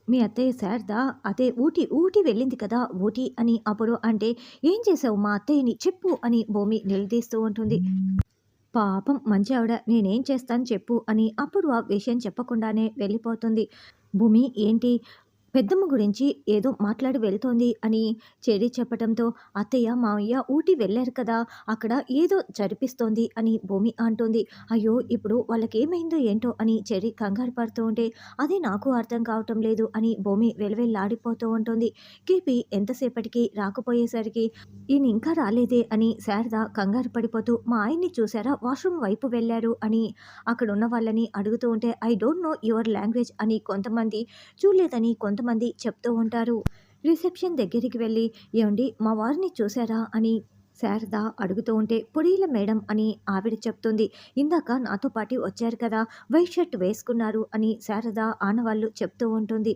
మీ అత్తయ్య శారద అదే ఊటీ వెళ్ళింది కదా! ఊటీ అని అప్పుడు అంటే, "ఏం చేశావు మా అత్తయ్యని చెప్పు" అని భూమి నిలదీస్తూ ఉంటుంది. పాపం మంచి ఆవిడ నేనేం చేస్తాను చెప్పు అని అప్పుడు ఆ విషయం చెప్పకుండానే వెళ్ళిపోతుంది. భూమి ఏంటి పెద్దమ్మ గురించి ఏదో మాట్లాడి వెళ్తోంది అని చెర్రీ చెప్పటంతో, "అత్తయ్య, మావయ్య ఊటీ వెళ్లారు కదా! అక్కడ ఏదో జరిపిస్తోంది" అని భూమి అంటుంది. అయ్యో! ఇప్పుడు వాళ్ళకేమైందో ఏంటో అని చెర్రీ కంగారు పడుతూ ఉంటే, "అదే నాకు అర్థం కావటం లేదు" అని భూమి వెలవెల్లాడిపోతూ ఉంటుంది. కేపీ ఎంతసేపటికి రాకపోయేసరికి, "ఈయనింకా రాలేదే" అని శారద కంగారు పడిపోతూ, "మా ఆయన్ని చూసారా? వాష్‌రూమ్ వైపు వెళ్లారు" అని అక్కడున్న వాళ్ళని అడుగుతూ ఉంటే, "I don't know your language" అని కొంతమంది, చూడలేదని కొంతమంది చెప్తూ ఉంటారు. రిసెప్షన్ దగ్గరికి వెళ్ళి, "ఏవండీ మా వారిని చూసారా?" అని శారద అడుగుతూ ఉంటే, "పురీల మేడం" అని ఆవిడ చెప్తుంది. "ఇందాక నాతో పాటు వచ్చారు కదా! వైట్ షర్ట్ వేసుకున్నారు" అని శారద ఆనవాళ్ళు చెప్తూ ఉంటుంది.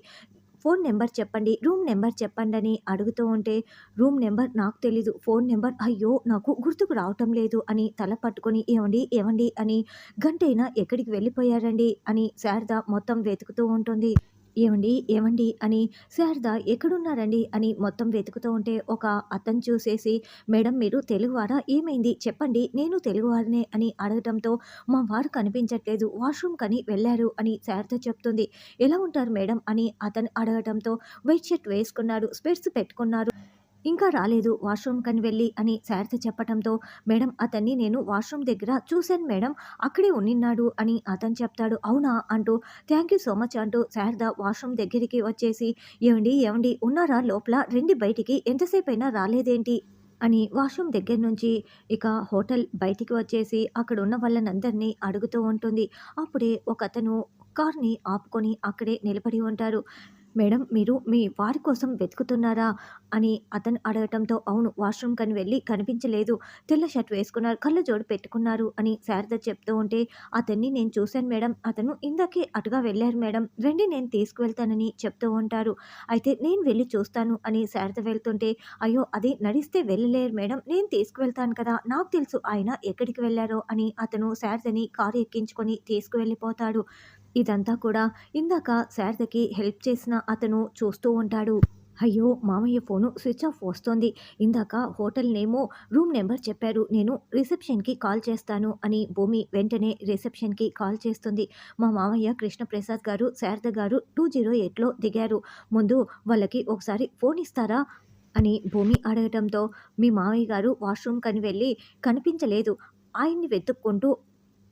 "ఫోన్ నంబర్ చెప్పండి, రూమ్ నంబర్ చెప్పండని" అడుగుతూ ఉంటే, "రూమ్ నంబర్ నాకు తెలీదు. ఫోన్ నంబర్ అయ్యో! నాకు గుర్తుకు రావటం లేదు" అని తల పట్టుకొని, "ఏవండీ, ఏవండీ" అని గంటైనా ఎక్కడికి వెళ్ళిపోయారండి అని శారద మొత్తం వెతుకుతూ ఉంటుంది. "ఏవండీ, ఏవండీ" అని శారద "ఎక్కడున్నారండి" అని మొత్తం వెతుకుతూ ఉంటే ఒక అతను చూసేసి, "మేడం మీరు తెలుగువారా? ఏమైంది చెప్పండి, నేను తెలుగువాడినే" అని అడగటంతో, "మా వారు కనిపించట్లేదు. వాష్‌రూమ్‌కని వెళ్లారు" అని శారద చెప్తుంది. "ఎలా ఉంటారు మేడం" అని అతను అడగటంతో, "వైట్ షర్ట్ వేసుకున్నారు, స్పెట్స్ పెట్టుకున్నారు. ఇంకా రాలేదు వాష్‌రూమ్‌కని వెళ్ళి" అని శారద చెప్పటంతో, "మేడం అతన్ని నేను వాష్‌రూమ్ దగ్గర చూశాను మేడం. అక్కడే ఉండిన్నాడు" అని అతను చెప్తాడు. "అవునా?" అంటూ "థాంక్ యూ సో మచ్" అంటూ శారద వాష్‌రూమ్ దగ్గరికి వచ్చేసి, "ఏవండీ, ఏవండీ ఉన్నారా లోపల? రండి బయటికి. ఎంతసేపయినా రాలేదేంటి?" అని వాష్‌రూమ్ దగ్గర నుంచి ఇక హోటల్ బయటికి వచ్చేసి అక్కడున్న వాళ్ళనందరినీ అడుగుతూ ఉంటుంది. అప్పుడే ఒకతను కార్‌ని ఆపుకొని అక్కడే నిలబడి ఉంటారు. "మేడం మీరు మీ వారి కోసం వెతుకుతున్నారా?" అని అతను అడగటంతో, "అవును. వాష్‌రూమ్‌కని వెళ్ళి కనిపించలేదు. తెల్ల షర్ట్ వేసుకున్నారు. కళ్ళజోడు పెట్టుకున్నారు" అని శారద చెప్తూ ఉంటే, "అతన్ని నేను చూశాను మేడం. అతను ఇందాకే అటుగా వెళ్లారు మేడం. రండి నేను తీసుకువెళ్తానని" చెప్తూ ఉంటారు. అయితే "నేను వెళ్లి చూస్తాను" అని శారద వెళ్తుంటే, "అయ్యో! అది నడిస్తే వెళ్ళలేరు మేడం. నేను తీసుకువెళ్తాను కదా! నాకు తెలుసు ఆయన ఎక్కడికి వెళ్లారో" అని అతను శారదని కారు ఎక్కించుకొని తీసుకువెళ్ళిపోతాడు. ఇదంతా కూడా ఇందాక శారదకి హెల్ప్ చేసిన అతను చూస్తూ ఉంటాడు. అయ్యో! మామయ్య ఫోను స్విచ్ ఆఫ్ వస్తోంది. ఇందాక హోటల్ నేము, రూమ్ నంబర్ చెప్పారు. నేను రిసెప్షన్‌కి కాల్ చేస్తాను అని భూమి వెంటనే రిసెప్షన్‌కి కాల్ చేస్తుంది. "మా మామయ్య కృష్ణప్రసాద్ గారు, శారద గారు 208లో దిగారు. ముందు వాళ్ళకి ఒకసారి ఫోన్ ఇస్తారా?" అని భూమి అడగటంతో, "మీ మామయ్య గారు వాష్‌రూమ్‌కని వెళ్ళి కనిపించలేదు. ఆయన్ని వెతుక్కుంటూ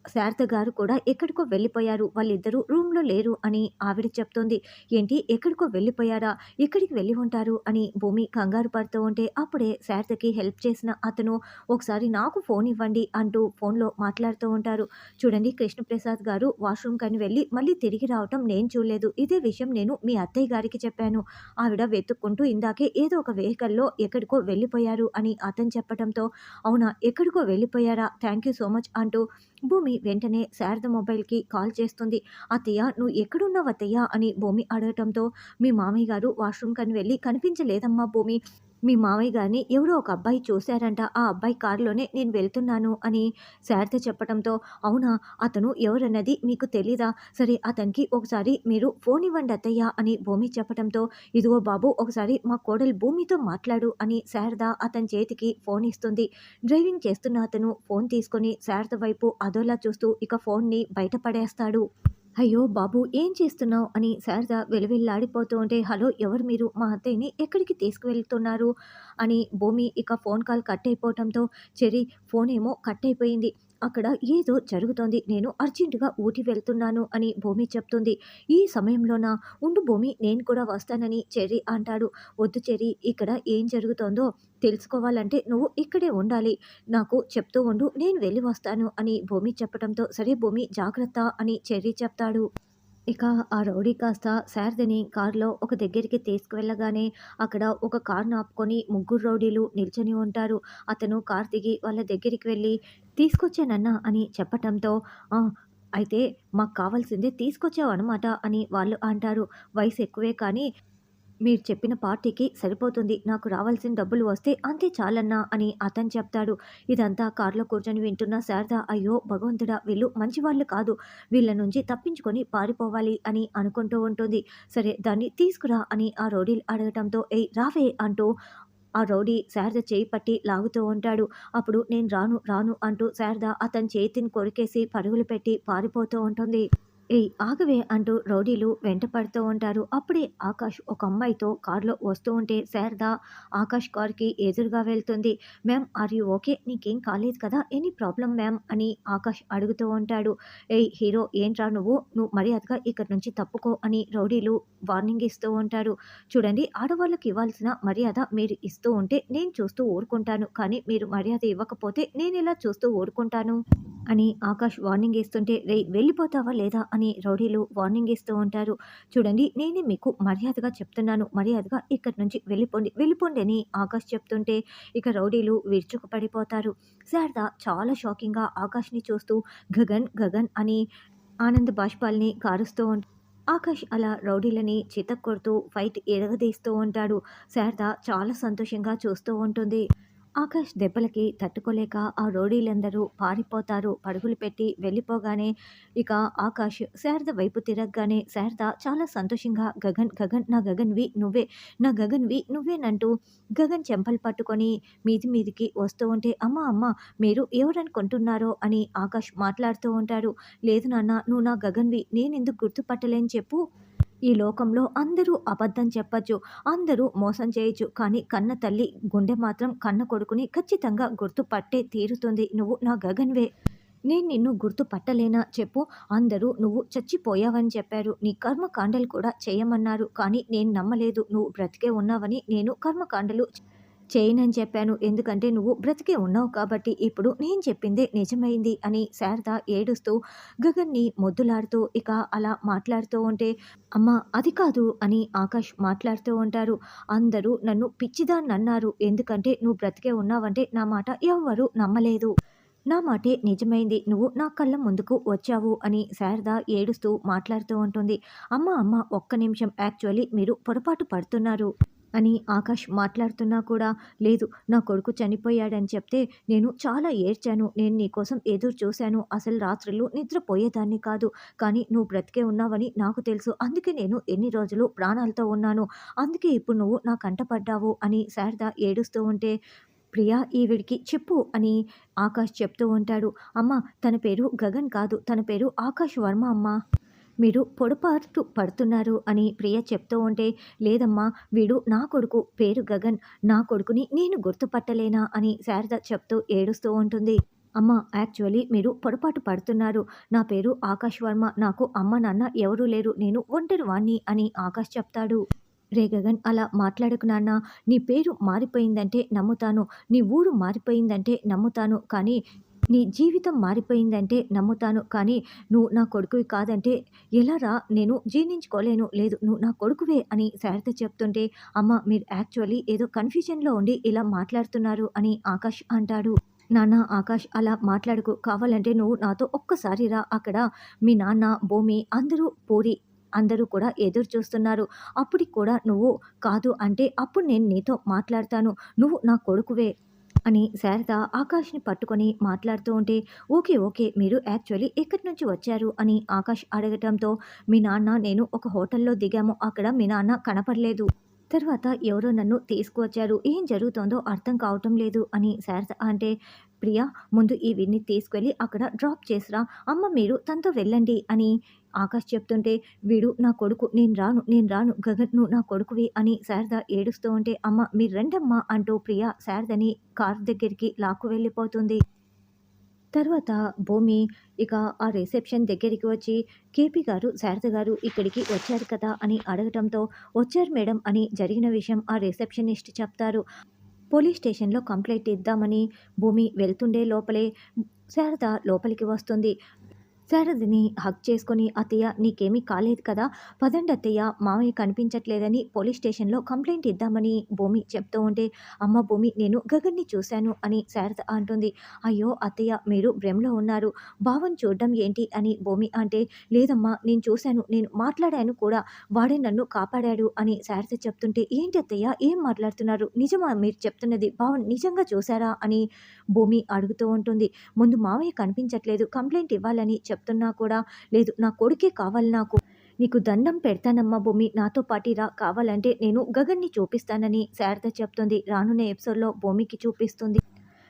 శారద గారు కూడా ఎక్కడికో వెళ్ళిపోయారు. వాళ్ళిద్దరూ రూమ్‌లో లేరు" అని ఆవిడ చెప్తుంది. "ఏంటి ఎక్కడికో వెళ్ళిపోయారా? ఎక్కడికి వెళ్ళి ఉంటారు?" అని భూమి కంగారు పడుతూ ఉంటే, అప్పుడే శారదకి హెల్ప్ చేసిన అతను, "ఒకసారి నాకు ఫోన్ ఇవ్వండి" అంటూ ఫోన్‌లో మాట్లాడుతూ ఉంటారు. "చూడండి కృష్ణప్రసాద్ గారు వాష్‌రూమ్‌కని వెళ్ళి మళ్ళీ తిరిగి రావటం నేను చూడలేదు. ఇదే విషయం నేను మీ అత్తయ్య గారికి చెప్పాను. ఆవిడ వెతుక్కుంటూ ఇందాకే ఏదో ఒక వెహికల్‌లో ఎక్కడికో వెళ్ళిపోయారు" అని అతను చెప్పటంతో, "అవునా? ఎక్కడికో వెళ్ళిపోయారా? థాంక్ యూ సో మచ్" అంటూ భూమి వెంటనే శారద మొబైల్‌కి కాల్ చేస్తుంది. "అత్తయ్య నువ్వు ఎక్కడున్నావు అత్తయ్య" అని భూమి అడగటంతో, "మీ మామయ్య గారు వాష్‌రూమ్‌కని వెళ్ళి కనిపించలేదమ్మా భూమి. మీ మామయ్య గారిని ఎవరో ఒక అబ్బాయి చూసారంట. ఆ అబ్బాయి కారులోనే నేను వెళ్తున్నాను" అని శారద చెప్పటంతో, "అవునా? అతను ఎవరన్నది మీకు తెలీదా? సరే అతనికి ఒకసారి మీరు ఫోన్ ఇవ్వండి అత్తయ్య" అని భూమి చెప్పటంతో, "ఇదిగో బాబు ఒకసారి మా కోడలు భూమితో మాట్లాడు" అని శారద అతని చేతికి ఫోన్ ఇస్తుంది. డ్రైవింగ్ చేస్తున్న అతను ఫోన్ తీసుకొని శారద వైపు అదోలా చూస్తూ ఇక ఫోన్‌ని బయట పడేస్తాడు. "అయ్యో బాబు ఏం చేస్తున్నావు?" అని శారద విలవిల్లాడిపోతూ ఉంటే, "హలో ఎవరు మీరు? మా అత్తయ్యని ఎక్కడికి తీసుకువెళ్తున్నారు?" అని భూమి ఇక ఫోన్ కాల్ కట్ అయిపోవటంతో, "చెర్రీ ఫోనేమో కట్ అయిపోయింది. అక్కడ ఏదో జరుగుతోంది. నేను అర్జెంట్‌గా ఊటీ వెళ్తున్నాను" అని భూమి చెప్తుంది. "ఈ సమయంలోనా? ఉండు భూమి నేను కూడా వస్తానని" చెర్రీ అంటాడు. "వద్దు చెర్రీ ఇక్కడ ఏం జరుగుతోందో తెలుసుకోవాలంటే నువ్వు ఇక్కడే ఉండాలి. నాకు చెప్తూ ఉండు. నేను వెళ్ళి వస్తాను" అని భూమి చెప్పటంతో, "సరే భూమి జాగ్రత్త" అని చెర్రీ చెప్తాడు. ఇక ఆ రౌడీ కాస్త శారదని కారులో ఒక దగ్గరికి తీసుకువెళ్ళగానే అక్కడ ఒక కార్‌ని ఆపుకొని ముగ్గురు రౌడీలు నిల్చొని ఉంటారు. అతను కారు దిగి వాళ్ళ దగ్గరికి వెళ్ళి, "తీసుకొచ్చానన్నా" అని చెప్పటంతో, "ఆ! అయితే మాకు కావాల్సింది తీసుకొచ్చావనమాట" అని వాళ్ళు అంటారు. "వయసు ఎక్కువే కానీ మీరు చెప్పిన పార్టీకి సరిపోతుంది. నాకు రావాల్సిన డబ్బులు వస్తే అంతే చాలన్నా అని అతను చెప్తాడు. ఇదంతా కారులో కూర్చొని వింటున్న శారద అయ్యో భగవంతుడా! వీళ్ళు మంచివాళ్ళు కాదు. వీళ్ళ నుంచి తప్పించుకొని పారిపోవాలి అని అనుకుంటూ ఉంటుంది. సరే దాన్ని తీసుకురా అని ఆ రౌడీ అడగటంతో ఏయ్ రావే అంటూ ఆ రౌడీ శారద చేయి పట్టి లాగుతూ ఉంటాడు. అప్పుడు నేను రాను రాను అంటూ శారద అతని చేతిని కొరికేసి పరుగులు పెట్టి పారిపోతూ ఉంటుంది. ఏయ్ ఆగవే అంటూ రౌడీలు వెంట పడుతూ ఉంటారు. అప్పుడే ఆకాష్ ఒక అమ్మాయితో కారులో వస్తూ ఉంటే శారద ఆకాష్ కారుకి ఎదురుగా వెళ్తుంది. Ma'am are you okay? నీకేం కాలేదు కదా? ఎనీ ప్రాబ్లం మ్యామ్ అని ఆకాష్ అడుగుతూ ఉంటాడు. ఏయ్ హీరో ఏంట్రా నువ్వు మర్యాదగా ఇక్కడి నుంచి తప్పుకో అని రౌడీలు వార్నింగ్ ఇస్తూ ఉంటారు. చూడండి ఆడవాళ్ళకి ఇవ్వాల్సిన మర్యాద మీరు ఇస్తూ ఉంటే నేను చూస్తూ ఊరుకుంటాను. కానీ మీరు మర్యాద ఇవ్వకపోతే నేనెలా చూస్తూ ఊరుకుంటాను? అని ఆకాష్ వార్నింగ్ ఇస్తుంటే రేయ్ వెళ్ళిపోతావా లేదా అని రౌడీలు వార్నింగ్ ఇస్తూ ఉంటారు. చూడండి నేనే మీకు మర్యాదగా చెప్తున్నాను. మర్యాదగా ఇక్కడి నుంచి వెళ్ళిపోండి వెళ్ళిపోండి అని ఆకాష్ చెప్తుంటే ఇక రౌడీలు విరుచుకుపడిపోతారు. శారద చాలా షాకింగ్గా ఆకాష్ని చూస్తూ గగన్ గగన్ అని ఆనంద బాష్పాల్ని కారుస్తూ ఉంటాడు. ఆకాష్ అలా రౌడీలని చితక్కొడుతూ ఫైట్ ఎరగదీస్తూ ఉంటాడు. శారద చాలా సంతోషంగా చూస్తూ ఉంటుంది. ఆకాష్ దెబ్బలకి తట్టుకోలేక ఆ రౌడీలందరూ పారిపోతారు. పరుగులు పెట్టి వెళ్ళిపోగానే ఇక ఆకాష్ శారద వైపు తిరగగానే శారద చాలా సంతోషంగా గగన్ గగన్ నా గగన్వి నువ్వే నా గగన్వి నువ్వేనంటూ గగన్ చెంపలు పట్టుకొని మీది మీదికి వస్తూ ఉంటే అమ్మ అమ్మ మీరు ఎవరనుకుంటున్నారో అని ఆకాష్ మాట్లాడుతూ ఉంటాడు. లేదు నాన్న నువ్వు నా గగన్వి నేనెందుకు గుర్తుపట్టలేని చెప్పు. ఈ లోకంలో అందరూ అబద్ధం చెప్పచ్చు. అందరూ మోసం చేయొచ్చు. కానీ కన్న తల్లి గుండె మాత్రం కన్న కొడుకుని ఖచ్చితంగా గుర్తుపట్టే తీరుతుంది. నువ్వు నా గగన్‌వే. నేను నిన్ను గుర్తుపట్టలేనా చెప్పు? అందరూ నువ్వు చచ్చిపోయావని చెప్పారు. నీ కర్మకాండలు కూడా చేయమన్నారు. కానీ నేను నమ్మలేదు. నువ్వు బ్రతికే ఉన్నావని నేను కర్మకాండలు చేయనని చెప్పాను. ఎందుకంటే నువ్వు బ్రతికే ఉన్నావు కాబట్టి ఇప్పుడు నేను చెప్పిందే నిజమైంది అని శారద ఏడుస్తూ గగన్ని మొద్దులాడుతూ ఇక అలా మాట్లాడుతూ ఉంటే అమ్మ అది కాదు అని ఆకాష్ మాట్లాడుతూ ఉంటారు. అందరూ నన్ను పిచ్చిదాన్నన్నారు. ఎందుకంటే నువ్వు బ్రతికే ఉన్నావంటే నా మాట ఎవ్వరూ నమ్మలేదు. నా మాటే నిజమైంది. నువ్వు నా కళ్ళ ముందుకు వచ్చావు అని శారద ఏడుస్తూ మాట్లాడుతూ ఉంటుంది. అమ్మ అమ్మ ఒక్క నిమిషం యాక్చువల్లీ మీరు పొరపాటు పడుతున్నారు అని ఆకాష్ మాట్లాడుతున్నా కూడా లేదు నా కొడుకు చనిపోయాడని చెప్తే నేను చాలా ఏడ్చాను. నేను నీకోసం ఎదురు చూశాను. అసలు రాత్రులు నిద్రపోయేదాన్ని కాదు. కానీ నువ్వు బ్రతికే ఉన్నావని నాకు తెలుసు. అందుకే నేను ఎన్ని రోజులు ప్రాణాలతో ఉన్నాను. అందుకే ఇప్పుడు నువ్వు నా కంట పడ్డావు అని శారద ఏడుస్తూ ఉంటే ప్రియా ఈవిడికి చెప్పు అని ఆకాష్ చెప్తూ ఉంటాడు. అమ్మ తన పేరు గగన్ కాదు. తన పేరు ఆకాష్ వర్మ అమ్మ. మీరు పొరపాటు పడుతున్నారు అని ప్రియ చెప్తూ ఉంటే లేదమ్మా వీడు నా కొడుకు పేరు గగన్. నా కొడుకుని నేను గుర్తుపట్టలేనా అని శారద చెప్తూ ఏడుస్తూ ఉంటుంది. అమ్మ యాక్చువల్లీ మీరు పొరపాటు పడుతున్నారు. నా పేరు ఆకాష్ వర్మ. నాకు అమ్మ నాన్న ఎవరూ లేరు. నేను ఒంటరి వాణ్ణి అని ఆకాష్ చెప్తాడు. రే గగన్ అలా మాట్లాడకు నాన్న. నీ పేరు మారిపోయిందంటే నమ్ముతాను. నీ ఊరు మారిపోయిందంటే నమ్ముతాను. కానీ నీ జీవితం మారిపోయిందంటే నమ్ముతాను. కానీ నువ్వు నా కొడుకువి కాదంటే ఎలారా నేను జీర్ణించుకోలేను. లేదు నువ్వు నా కొడుకువే అని శారద చెప్తుంటే అమ్మ మీరు యాక్చువల్లీ ఏదో కన్‌ఫ్యూజన్‌లో ఉండి ఇలా మాట్లాడుతున్నారు అని ఆకాష్ అంటాడు. నాన్న ఆకాష్ అలా మాట్లాడకు. కావాలంటే నువ్వు నాతో ఒక్కసారి రా. అక్కడ మీ నాన్న, భూమి అందరూ కూడా ఎదురు చూస్తున్నారు. అప్పటికి కూడా నువ్వు కాదు అంటే అప్పుడు నేను నీతో మాట్లాడతాను. నువ్వు నా కొడుకువే అని శారద ఆకాష్‌ని పట్టుకొని మాట్లాడుతూ ఉంటే ఓకే. ఓకే. మీరు యాక్చువల్లీ ఎక్కడి నుంచి వచ్చారు అని ఆకాష్ అడగటంతో మీ నాన్న, నేను ఒక హోటల్‌లో దిగాము. అక్కడ మీ నాన్న కనపడలేదు. తర్వాత ఎవరో నన్ను తీసుకువచ్చారు. ఏం జరుగుతోందో అర్థం కావటం లేదు అని శారద అంటే ప్రియా ముందు వీడిని తీసుకెళ్ళి అక్కడ డ్రాప్ చేసిరా. అమ్మ మీరు తనతో వెళ్ళండి అని ఆకాష్ చెప్తుంటే వీడు నా కొడుకు. నేను రాను గగన్ నువ్వు నా కొడుకువి అని శారద ఏడుస్తూ ఉంటే అమ్మ మీరు రండమ్మా అంటూ ప్రియా శారదని కారు దగ్గరికి లాక్కు వెళ్ళిపోతుంది. తర్వాత భూమి ఇక ఆ రిసెప్షన్ దగ్గరికి వచ్చి కేపీ గారు, శారద గారు ఇక్కడికి వచ్చారు కదా అని అడగటంతో వచ్చారు మేడం అని జరిగిన విషయం ఆ రిసెప్షనిస్ట్ చెప్తారు. పోలీస్ స్టేషన్‌లో కంప్లెయింట్ ఇద్దామని భూమి వెళ్తుండే లోపలే శారద లోపలికి వస్తుంది. శారదని హగ్ చేసుకొని అత్తయ్య నీకేమీ కాలేదు కదా, పదండి అత్తయ్య మామయ్య కనిపించట్లేదని పోలీస్ స్టేషన్లో కంప్లైంట్ ఇద్దామని భూమి చెప్తూ ఉంటే, అమ్మ భూమి నేను గగన్ని చూశాను అని శారద అంటుంది. అయ్యో అత్తయ్య మీరు భ్రమలో ఉన్నారు, బావని చూడడం ఏంటి అని భూమి అంటే, లేదమ్మా నేను చూశాను, నేను మాట్లాడాను కూడా, వాడే నన్ను కాపాడాడు అని శారద చెప్తుంటే, ఏంటి అత్తయ్య ఏం మాట్లాడుతున్నారు, నిజమా మీరు చెప్తున్నది, బావని నిజంగా చూశారా అని భూమి అడుగుతూ ఉంటుంది. ముందు మావయ్య కనిపించట్లేదు, కంప్లైంట్ ఇవ్వాలని చెప్తున్నా కూడా, లేదు నా కొడుకే కావాలి నాకు, నీకు దండం పెడతానమ్మా భూమి నాతో పాటు రా, కావాలంటే నేను గగన్ని చూపిస్తానని శారద చెప్తుంది. రానున్న ఎపిసోడ్లో భూమికి చూపిస్తుంది.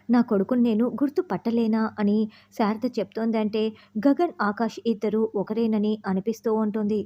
నా కొడుకుని నేను గుర్తుపట్టలేనా అని శారద చెప్తోందంటే, గగన్ ఆకాష్ ఇద్దరు ఒకరేనని అనిపిస్తూ ఉంటుంది.